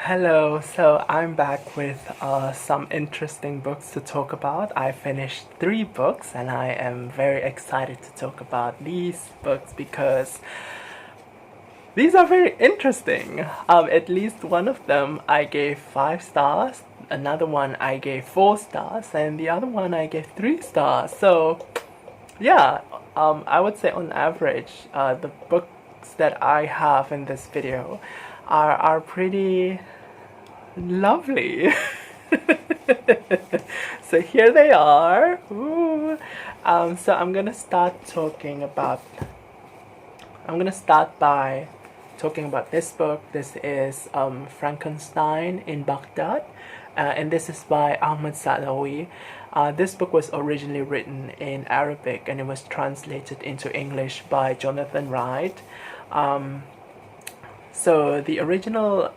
Hello, so I'm back with some interesting books to talk about. I finished three books and I am very excited to talk about these books because these are very interesting. At least one of them I gave 5 stars, another one I gave 4 stars, and the other one I gave 3 stars. So, yeah, I would say on average, the books that I have in this video are pretty lovely. So here they are. Ooh. So I'm gonna start by talking about this book. This is Frankenstein in Baghdad, and this is by Ahmed Saadawi. This book was originally written in Arabic and it was translated into English by Jonathan Wright. So the original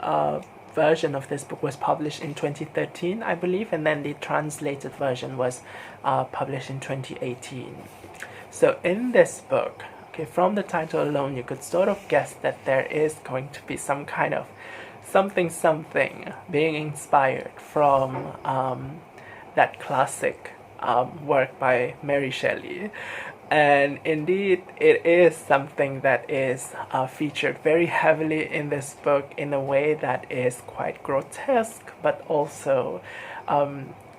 version of this book was published in 2013, I believe, and then the translated version was published in 2018. So in this book, okay, from the title alone, you could sort of guess that there is going to be some kind of something being inspired from that classic work by Mary Shelley. And indeed, it is something that is featured very heavily in this book in a way that is quite grotesque, but also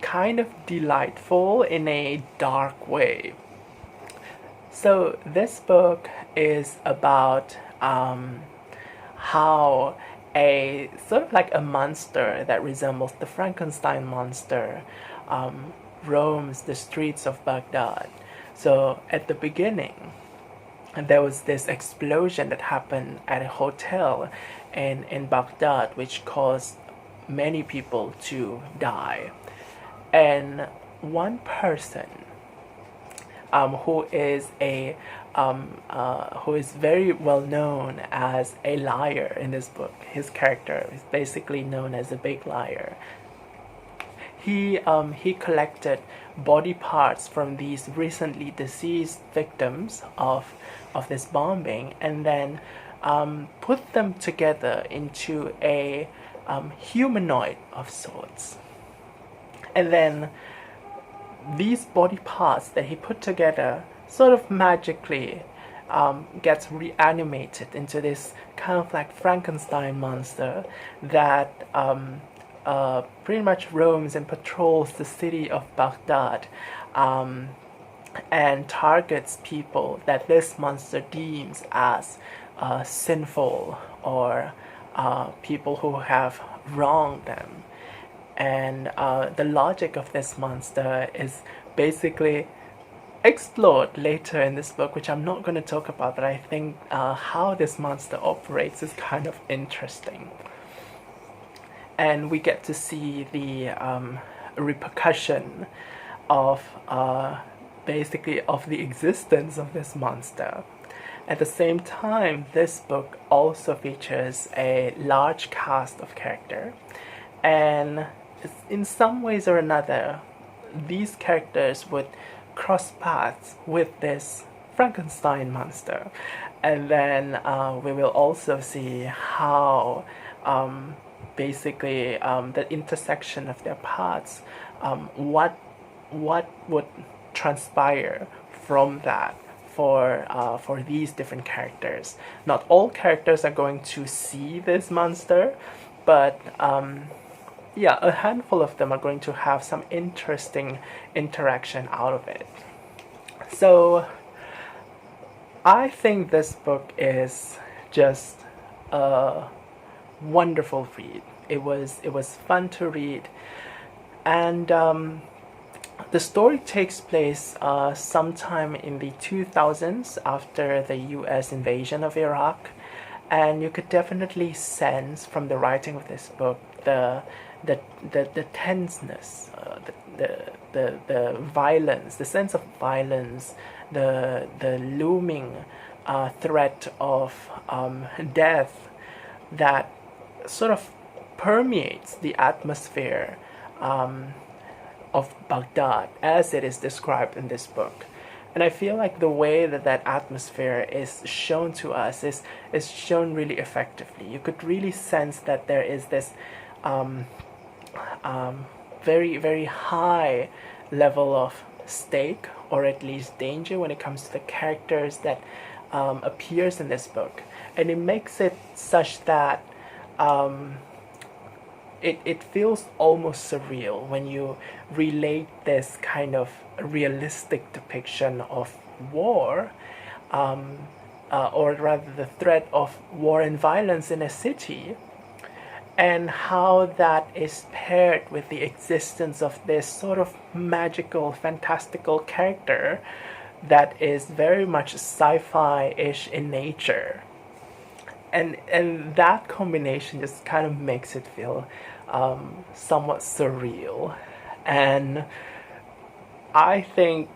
kind of delightful in a dark way. So this book is about how a sort of like a monster that resembles the Frankenstein monster roams the streets of Baghdad. So at the beginning, there was this explosion that happened at a hotel in Baghdad, which caused many people to die. And one person who is very well known as a liar in this book. His character is basically known as a big liar. He collected body parts from these recently deceased victims of this bombing, and then put them together into a humanoid of sorts. And then these body parts that he put together sort of magically gets reanimated into this kind of like Frankenstein monster that pretty much roams and patrols the city of Baghdad and targets people that this monster deems as sinful or people who have wronged them. And the logic of this monster is basically explored later in this book, which I'm not going to talk about, but I think how this monster operates is kind of interesting. And we get to see the repercussion of basically of the existence of this monster. At the same time, this book also features a large cast of characters, and in some ways or another, these characters would cross paths with this Frankenstein monster. And then we will also see how basically the intersection of their paths, what would transpire from that for these different characters. Not all characters are going to see this monster, but yeah, a handful of them are going to have some interesting interaction out of it. So I think this book is just a wonderful read. It was fun to read, and the story takes place sometime in the 2000s after the U.S. invasion of Iraq, and you could definitely sense from the writing of this book the tenseness, the violence, the sense of violence, the looming threat of death that sort of permeates the atmosphere of Baghdad as it is described in this book. And I feel like the way that that atmosphere is shown to us is shown really effectively. You could really sense that there is this very, very high level of stake, or at least danger, when it comes to the characters that appears in this book. And it makes it such that it feels almost surreal when you relate this kind of realistic depiction of war, or rather the threat of war and violence in a city, and how that is paired with the existence of this sort of magical, fantastical character that is very much sci-fi-ish in nature. And that combination just kind of makes it feel somewhat surreal. And I think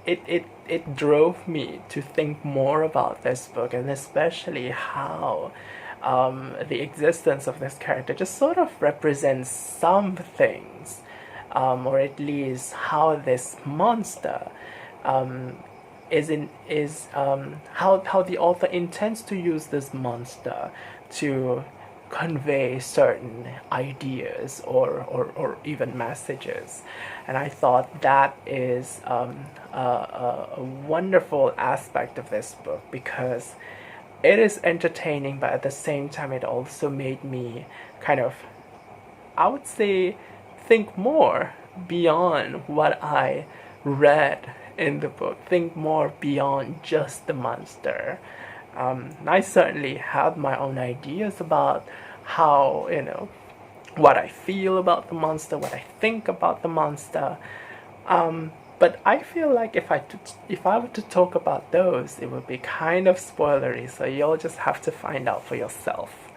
it drove me to think more about this book, and especially how the existence of this character just sort of represents some things, or at least how this monster how the author intends to use this monster to convey certain ideas or even messages. And I thought that is a wonderful aspect of this book, because it is entertaining, but at the same time it also made me kind of, I would say, think more beyond what I read in the book, think more beyond just the monster. I certainly have my own ideas about how, what I feel about the monster, what I think about the monster. But I feel like if I were to talk about those, it would be kind of spoilery, so you'll just have to find out for yourself.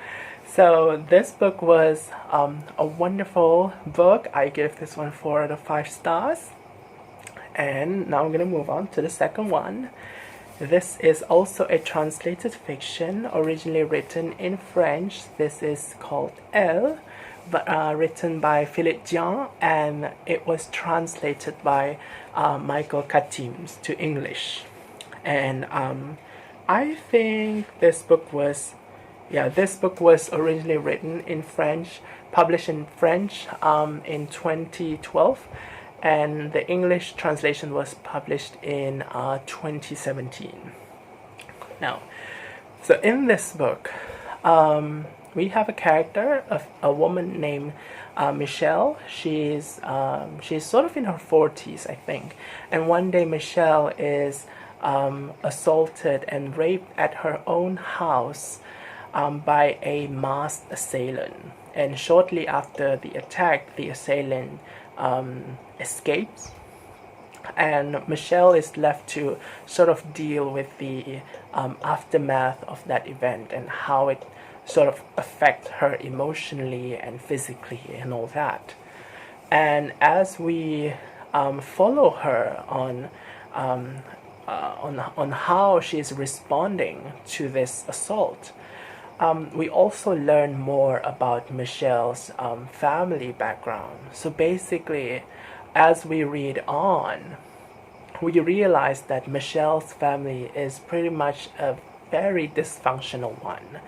So this book was a wonderful book. I give this one 4 out of 5 stars. And now I'm going to move on to the second one. This is also a translated fiction, originally written in French. This is called Elle, written by Philippe Djian, and it was translated by Michael Katims to English. And I think this book was originally written in French, published in French in 2012. And the English translation was published in 2017. Now, so in this book, we have a character, a woman named Michelle. She's sort of in her 40s, I think. And one day Michelle is assaulted and raped at her own house by a masked assailant. And shortly after the attack, the assailant escapes, and Michelle is left to sort of deal with the aftermath of that event and how it sort of affects her emotionally and physically and all that. And as we follow her on how she's responding to this assault, we also learn more about Michelle's family background. So basically, as we read on, we realize that Michelle's family is pretty much a very dysfunctional one.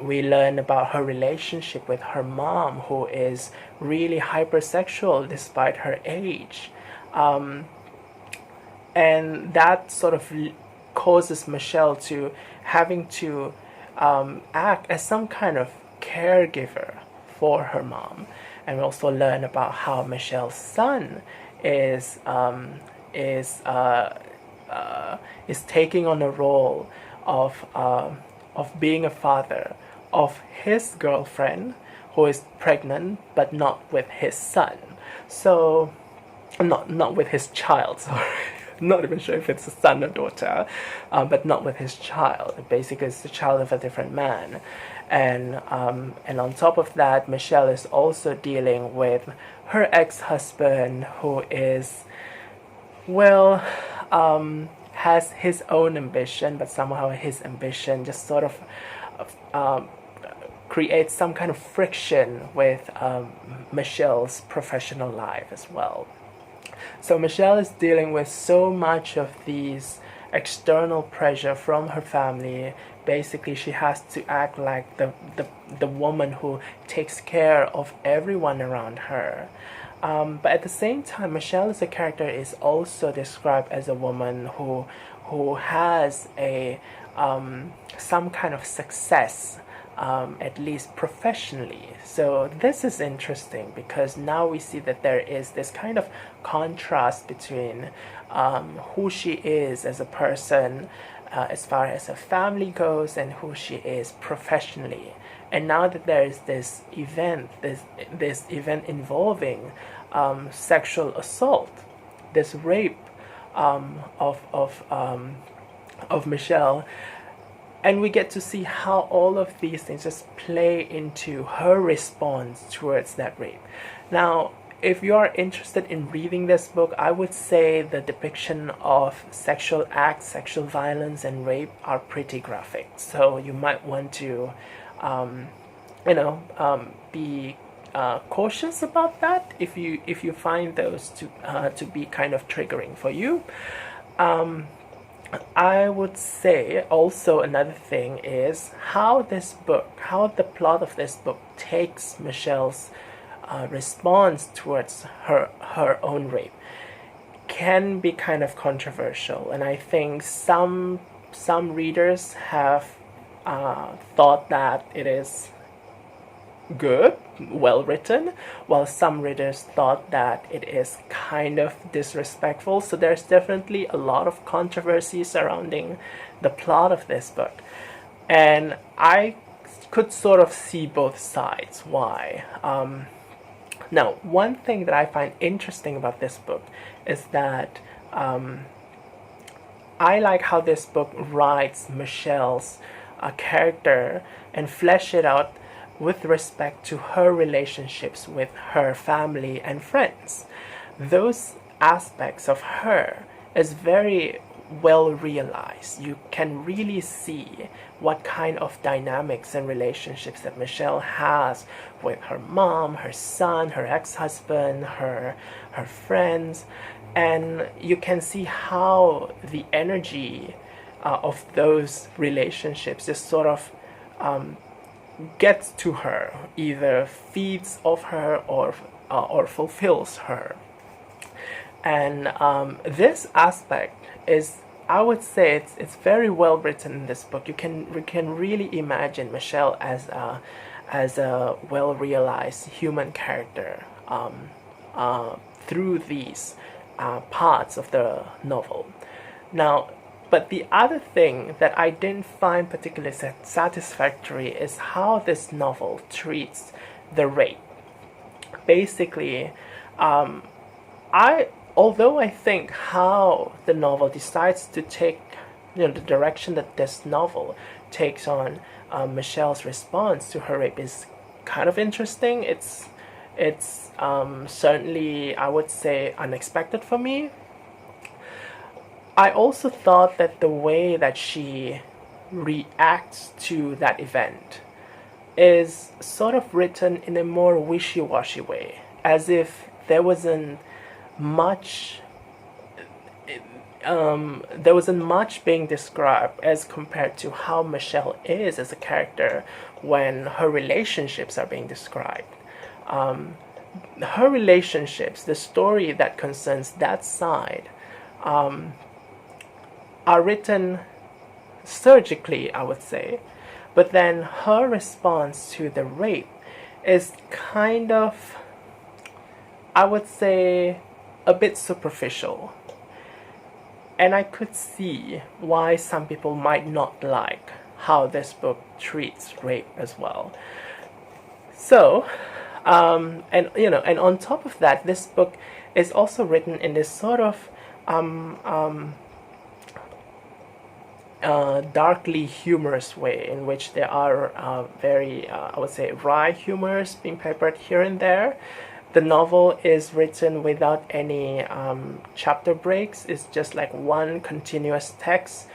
We learn about her relationship with her mom, who is really hypersexual despite her age. And that sort of causes Michelle to having to act as some kind of caregiver for her mom. And we also learn about how Michelle's son is taking on a role of being a father of his girlfriend, who is pregnant but not with his son. So not with his child, sorry. Not even sure if it's a son or daughter, but not with his child. Basically, it's the child of a different man. And on top of that, Michelle is also dealing with her ex-husband, who is, well, has his own ambition, but somehow his ambition just sort of creates some kind of friction with Michelle's professional life as well. So Michelle is dealing with so much of these external pressure from her family. Basically, she has to act like the woman who takes care of everyone around her. But at the same time, Michelle as a character is also described as a woman who has a some kind of success, at least professionally. So this is interesting because now we see that there is this kind of contrast between who she is as a person, as far as her family goes, and who she is professionally. And now that there is this event involving sexual assault, this rape of Michelle, and we get to see how all of these things just play into her response towards that rape. Now, if you are interested in reading this book, I would say the depiction of sexual acts, sexual violence, and rape are pretty graphic. So you might want to, be cautious about that if you find those to be kind of triggering for you. I would say also another thing is how the plot of this book takes Michelle's response towards her own rape can be kind of controversial, and I think some readers have thought that it is good, well written, while some readers thought that it is kind of disrespectful. So there's definitely a lot of controversy surrounding the plot of this book, and I could sort of see both sides why. Now, one thing that I find interesting about this book is that I like how this book writes Michelle's character and flesh it out with respect to her relationships with her family and friends. Those aspects of her is very well realized. You can really see what kind of dynamics and relationships that Michelle has with her mom, her son, her ex-husband, her friends, and you can see how the energy of those relationships just sort of gets to her, either feeds off her or fulfills her. And this aspect is, I would say, it's very well written in this book. You can really imagine Michelle as a well realized human character through these parts of the novel. Now, but the other thing that I didn't find particularly satisfactory is how this novel treats the rape. Basically, although I think how the novel decides to take, the direction that this novel takes on Michelle's response to her rape is kind of interesting. It's certainly, I would say, unexpected for me. I also thought that the way that she reacts to that event is sort of written in a more wishy-washy way, as if there wasn't much being described as compared to how Michelle is as a character when her relationships are being described. Her relationships, the story that concerns that side, are written surgically, I would say, but then her response to the rape is kind of, I would say, a bit superficial. And I could see why some people might not like how this book treats rape as well. So, and on top of that, this book is also written in this sort of darkly humorous way, in which there are very, I would say, wry humors being peppered here and there. The novel is written without any chapter breaks. It's just like one continuous text,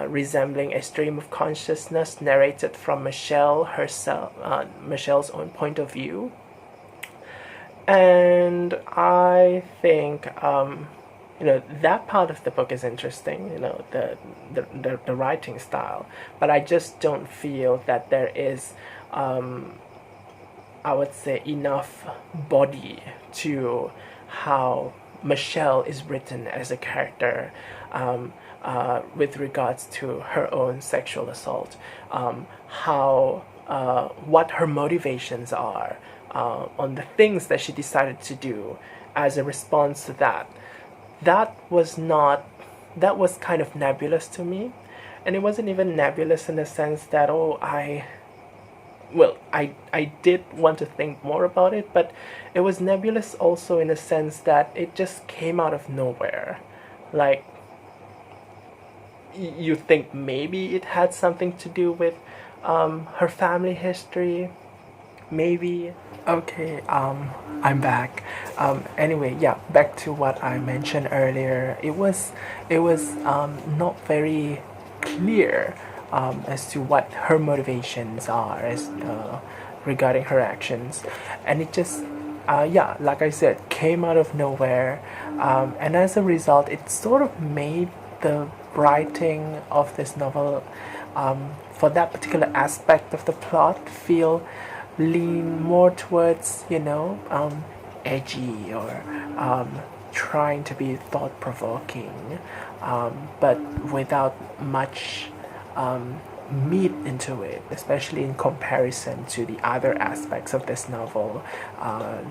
resembling a stream of consciousness narrated from Michelle's own point of view. And I think that part of the book is interesting. The writing style, but I just don't feel that there is, I would say, enough body to how Michelle is written as a character, with regards to her own sexual assault, how what her motivations are, on the things that she decided to do as a response to that. That was kind of nebulous to me, and it wasn't even nebulous in the sense that I did want to think more about it, but it was nebulous also in the sense that it just came out of nowhere. Like, you think maybe it had something to do with her family history, maybe. Okay, I'm back. Anyway, yeah, back to what I mentioned earlier. It was not very clear as to what her motivations are as regarding her actions, and it just like I said, came out of nowhere, and as a result, it sort of made the writing of this novel, for that particular aspect of the plot, lean more towards edgy, or trying to be thought-provoking, but without much meat into it, especially in comparison to the other aspects of this novel,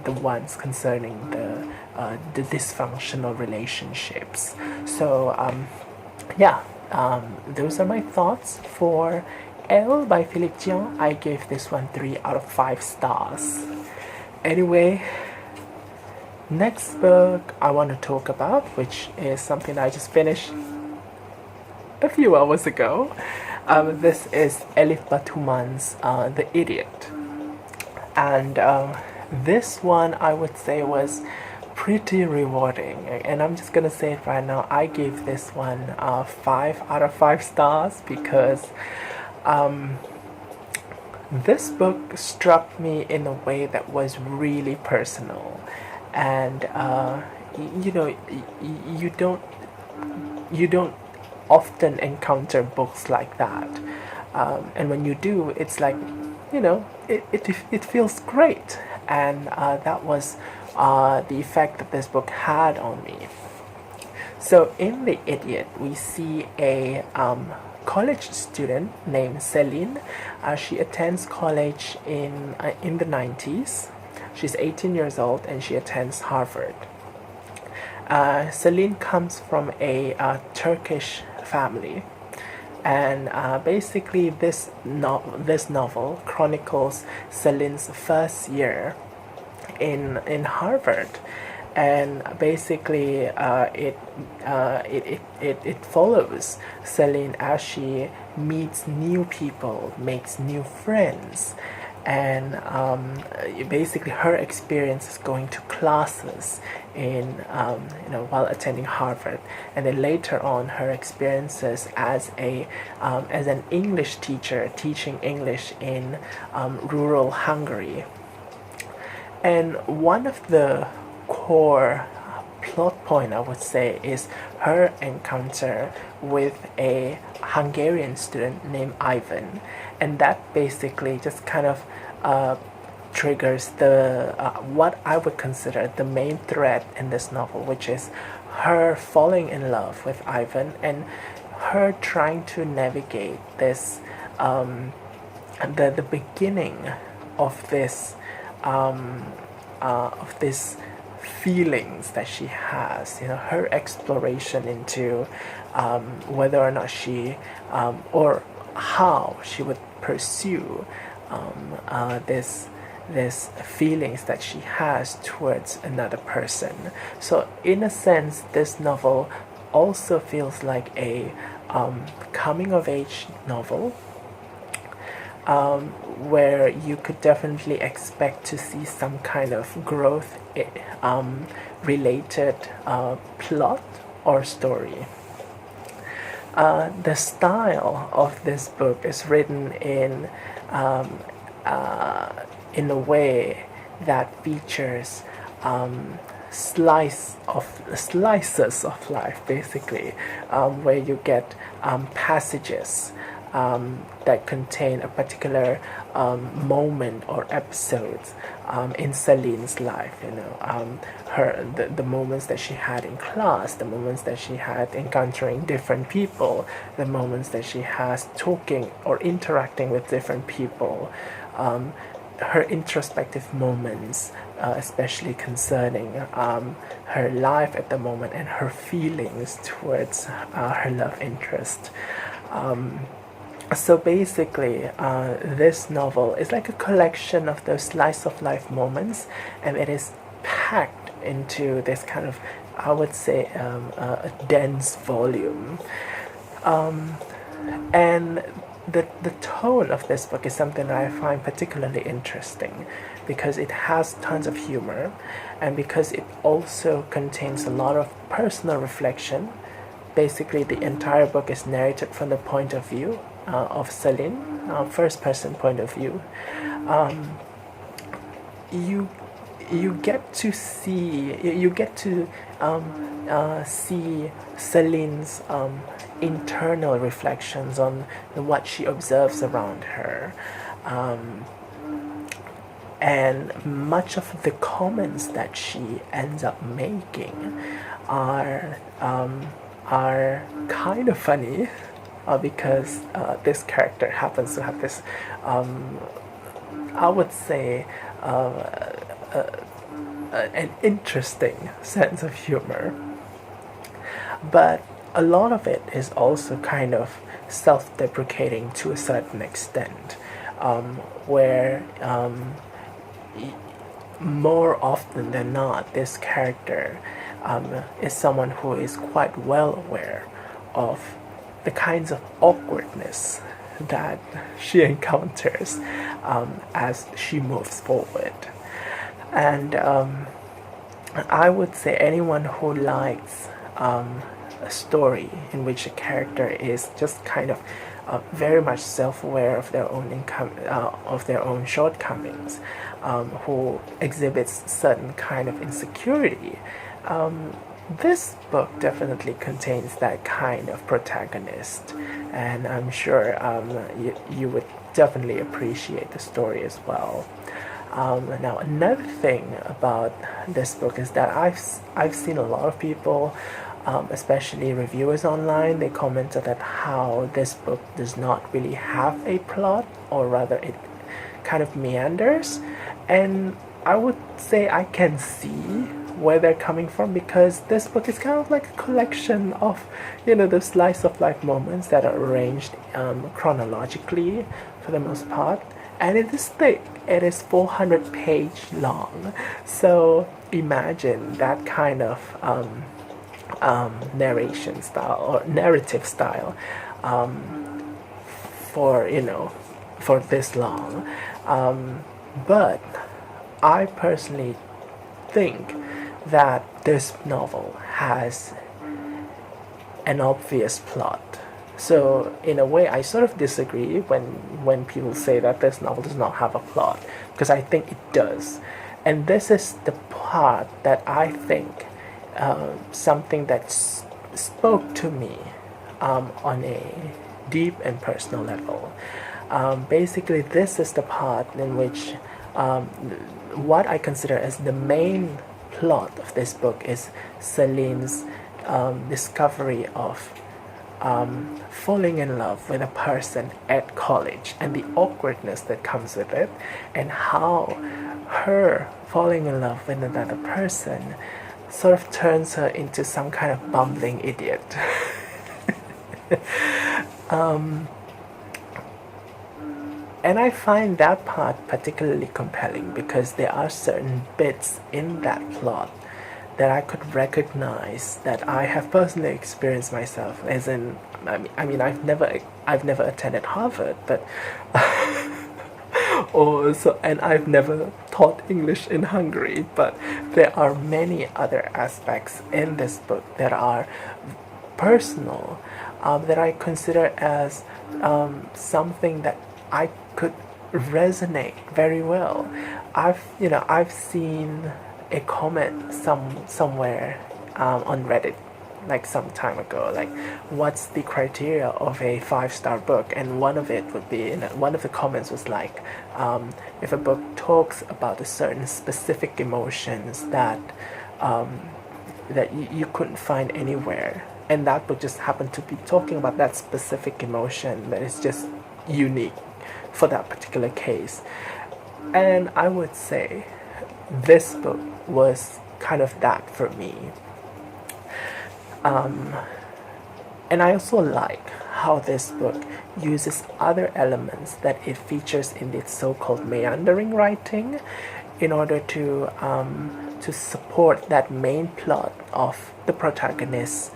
the ones concerning the dysfunctional relationships. So those are my thoughts for Elle by Philippe Djian. I gave this one 3 out of 5 stars. Anyway, next book I want to talk about, which is something I just finished a few hours ago. This is Elif Batuman's The Idiot. And this one I would say was pretty rewarding. And I'm just gonna say it right now, I gave this one 5 out of 5 stars because this book struck me in a way that was really personal. And you don't often encounter books like that, and when you do, it's like it feels great, and that was the effect that this book had on me. So in The Idiot, we see a college student named Celine. She attends college in the 90s. She's 18 years old and she attends Harvard. Celine comes from a Turkish family, and basically this novel chronicles Celine's first year in Harvard, and basically it follows Celine as she meets new people, makes new friends, and basically her experience is going to classes while attending Harvard, and then later on her experiences as an English teacher teaching English in rural Hungary. And one of the core plot point, I would say, is her encounter with a Hungarian student named Ivan, and that basically just kind of triggers the what I would consider the main thread in this novel, which is her falling in love with Ivan and her trying to navigate this the beginning of this feelings that she has, her exploration into whether or not she or how she would pursue this feelings that she has towards another person. So in a sense, this novel also feels like a coming of age novel, where you could definitely expect to see some kind of growth related plot or story. The style of this book is written in a way that features slices of life, basically, where you get passages that contain a particular moment or episodes in Celine's life. The moments that she had in class, the moments that she had encountering different people, the moments that she has talking or interacting with different people, her introspective moments, especially concerning her life at the moment and her feelings towards her love interest. So basically, this novel is like a collection of those slice of life moments, and it is packed into this kind of, I would say, a dense volume. And the tone of this book is something that I find particularly interesting, because it has tons of humor, and because it also contains a lot of personal reflection. Basically, the entire book is narrated from the point of view of Celine, first person point of view. You get to see see Celine's internal reflections on what she observes around her, and much of the comments that she ends up making are kind of funny, because this character happens to have this, I would say, an interesting sense of humor. But a lot of it is also kind of self-deprecating to a certain extent, where more often than not, this character is someone who is quite well aware of the kinds of awkwardness that she encounters as she moves forward. And I would say anyone who likes a story in which a character is just kind of very much self-aware of their own of their own shortcomings, who exhibits certain kind of insecurity, this book definitely contains that kind of protagonist, and I'm sure you would definitely appreciate the story as well. Now, another thing about this book is that I've seen a lot of people, especially reviewers online, they commented that how this book does not really have a plot, or rather it kind of meanders, and I would say I can see where they're coming from, because this book is kind of like a collection of, the slice of life moments that are arranged chronologically for the most part, and it is thick. It is 400-page long, so imagine that kind of narration style or narrative style for this long. But I personally think that this novel has an obvious plot. So in a way, I sort of disagree when people say that this novel does not have a plot, because I think it does. And this is the part that I think something that spoke to me on a deep and personal level. Basically, this is the part in which what I consider as the main plot of this book is Celine's discovery of falling in love with a person at college, and the awkwardness that comes with it, and how her falling in love with another person sort of turns her into some kind of bumbling idiot. And I find that part particularly compelling, because there are certain bits in that plot that I could recognize that I have personally experienced myself. As in, I mean, I've never attended Harvard, but and I've never taught English in Hungary. But there are many other aspects in this book that are personal, that I consider as something that I could resonate very well. I've seen a comment somewhere on Reddit like some time ago, like what's the criteria of a 5-star book, and one of it would be, one of the comments was like, if a book talks about a certain specific emotions that you couldn't find anywhere, and that book just happened to be talking about that specific emotion that is just unique for that particular case. And I would say this book was kind of that for me. And I also like how this book uses other elements that it features in its so-called meandering writing in order to support that main plot of the protagonist's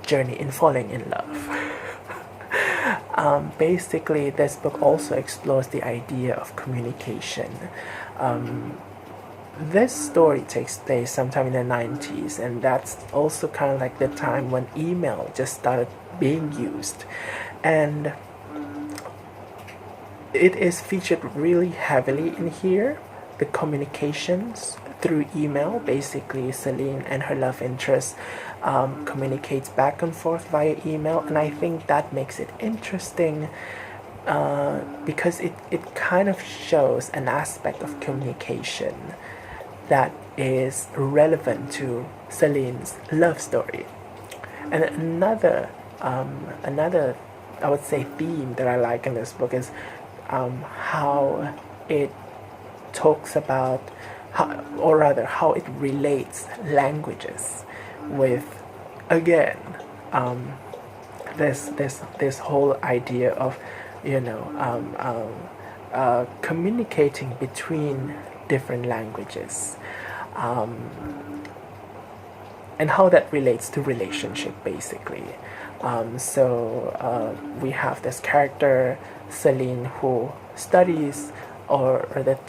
journey in falling in love. Basically, this book also explores the idea of communication. This story takes place sometime in the 90s, and that's also kind of like the time when email just started being used. And it is featured really heavily in here, the communications through email. Basically, Celine and her love interest communicates back and forth via email, and I think that makes it interesting because it kind of shows an aspect of communication that is relevant to Celine's love story. And another I would say theme that I like in this book is how it talks about how it relates languages with, again, this whole idea of communicating between different languages, and how that relates to relationship, basically. So we have this character Celine who studies or that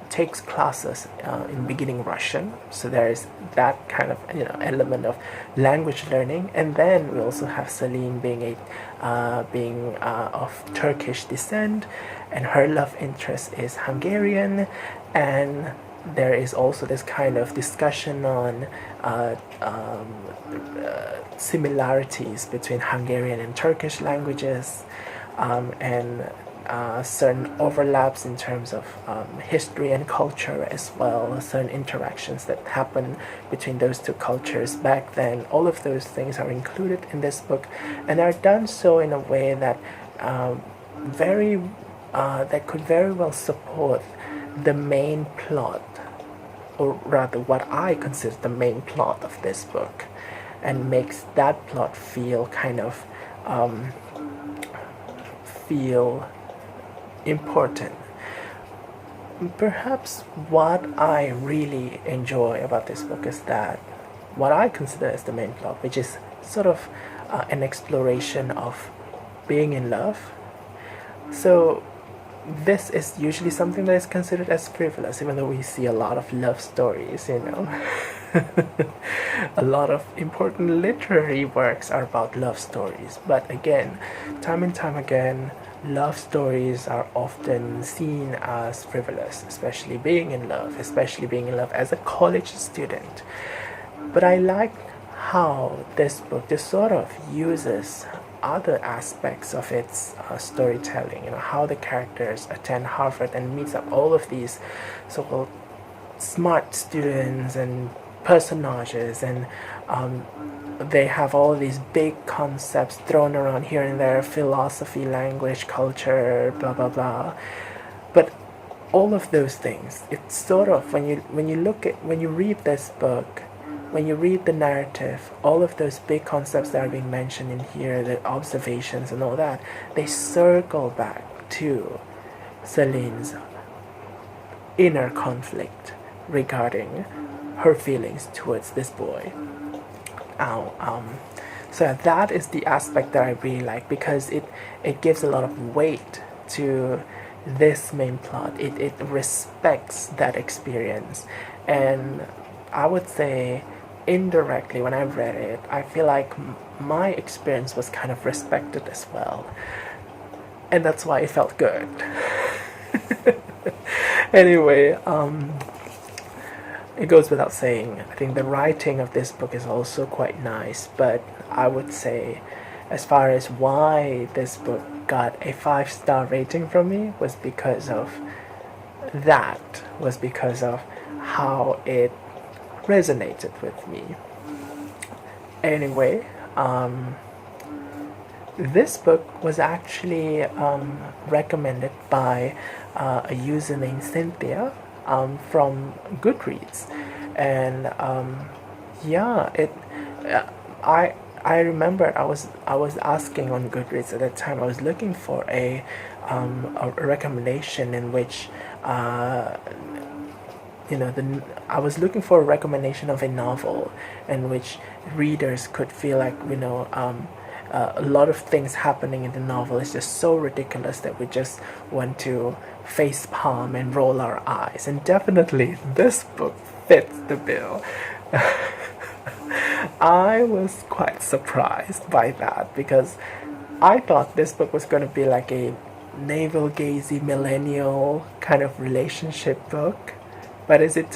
takes classes in beginning Russian, so there is that kind of element of language learning. And then we also have Celine being of Turkish descent, and her love interest is Hungarian, and there is also this kind of discussion on similarities between Hungarian and Turkish languages, and certain overlaps in terms of history and culture as well, certain interactions that happen between those two cultures back then. All of those things are included in this book, and are done so in a way that that could very well support the main plot, or rather what I consider the main plot of this book, and makes that plot feel kind of feel important. Perhaps what I really enjoy about this book is that what I consider as the main plot, which is sort of an exploration of being in love. So this is usually something that is considered as frivolous, even though we see a lot of love stories, a lot of important literary works are about love stories. But again, time and time again, love stories are often seen as frivolous, especially being in love as a college student. But I like how this book just sort of uses other aspects of its storytelling, how the characters attend Harvard and meets up all of these so-called smart students and personages, and they have all these big concepts thrown around here and there, philosophy, language, culture, blah blah blah. But all of those things, it's sort of, when you read this book, when you read the narrative, all of those big concepts that are being mentioned in here, the observations and all that, they circle back to Celine's inner conflict regarding her feelings towards this boy. So that is the aspect that I really like, because it gives a lot of weight to this main plot. It respects that experience, and I would say indirectly, when I read it, I feel like my experience was kind of respected as well, and that's why it felt good. Anyway, it goes without saying, I think the writing of this book is also quite nice, but I would say, as far as why this book got a 5-star rating from me, was because of how it resonated with me. Anyway, this book was actually recommended by a user named Cynthia from Goodreads, and yeah, I remember I was asking on Goodreads at that time. I was looking for a recommendation in which I was looking for a recommendation of a novel in which readers could feel like, a lot of things happening in the novel is just so ridiculous that we just want to face palm and roll our eyes. And definitely this book fits the bill. I was quite surprised by that, because I thought this book was going to be like a navel-gazy millennial kind of relationship book, but as it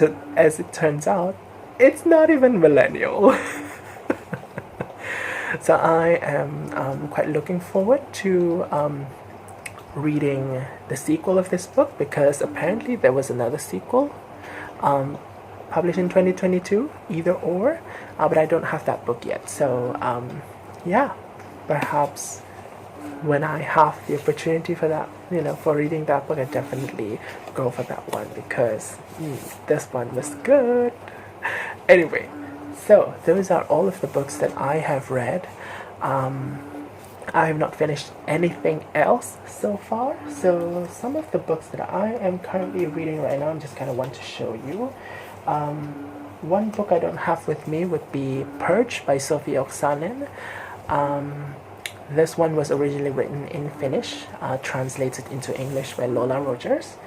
turns out, it's not even millennial. So I am quite looking forward to reading the sequel of this book, because apparently there was another sequel published in 2022, either or, but I don't have that book yet. So yeah, perhaps when I have the opportunity for that, for reading that book, I definitely go for that one, because this one was good. Anyway, so those are all of the books that I have read. I have not finished anything else so far, so some of the books that I am currently reading right now, I just kind of want to show you. One book I don't have with me would be Purge by Sofi Oksanen. This one was originally written in Finnish, translated into English by Lola Rogers.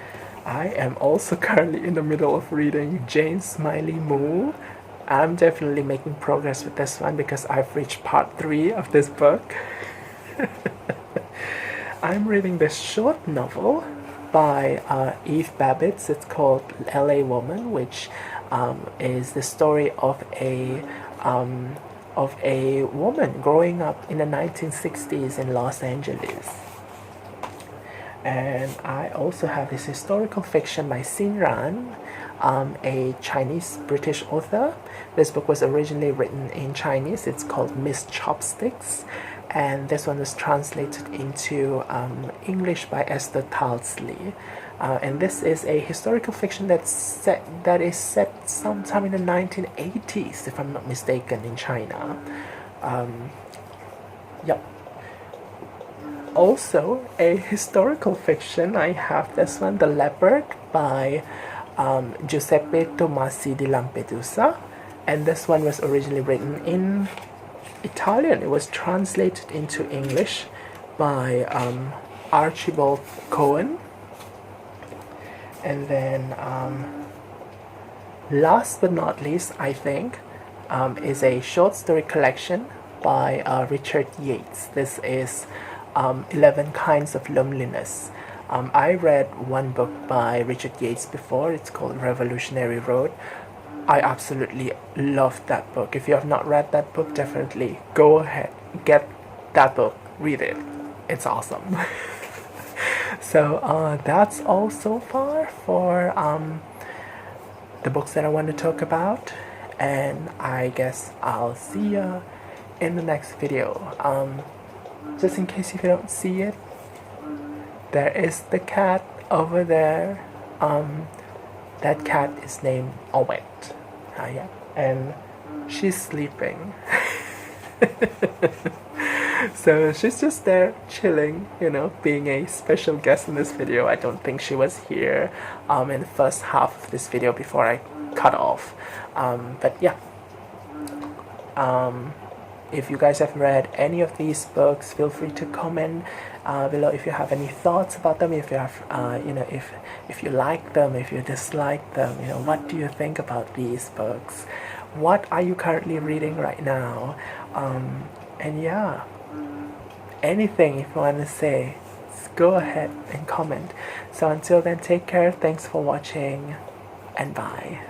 I am also currently in the middle of reading Jane Smiley Moo. I'm definitely making progress with this one because I've reached part 3 of this book. I'm reading this short novel by Elif Babitz. It's called LA Woman, which is the story of a woman growing up in the 1960s in Los Angeles. And I also have this historical fiction by Xinran, a Chinese-British author. This book was originally written in Chinese. It's called Miss Chopsticks, and this one was translated into English by Esther Tyldesley. And this is a historical fiction that is set sometime in the 1980s, if I'm not mistaken, in China. Yep. Also, a historical fiction, I have this one, The Leopard by Giuseppe Tomasi di Lampedusa, and this one was originally written in Italian. It was translated into English by Archibald Colquhoun. And then last but not least, I think, is a short story collection by Richard Yates. This is 11 Kinds of Loneliness. I read one book by Richard Yates before. It's called Revolutionary Road. I absolutely loved that book. If you have not read that book, definitely go ahead, get that book, read it. It's awesome. So that's all so far for the books that I want to talk about, and I guess I'll see ya in the next video. Just in case if you don't see it, there is the cat over there. That cat is named Owet. Yeah, and she's sleeping. So she's just there chilling, being a special guest in this video. I don't think she was here in the first half of this video before I cut off. But yeah. If you guys have read any of these books, feel free to comment below if you have any thoughts about them. If you have, if you like them, if you dislike them, what do you think about these books? What are you currently reading right now? And yeah, anything if you want to say, just go ahead and comment. So until then, take care. Thanks for watching, and bye.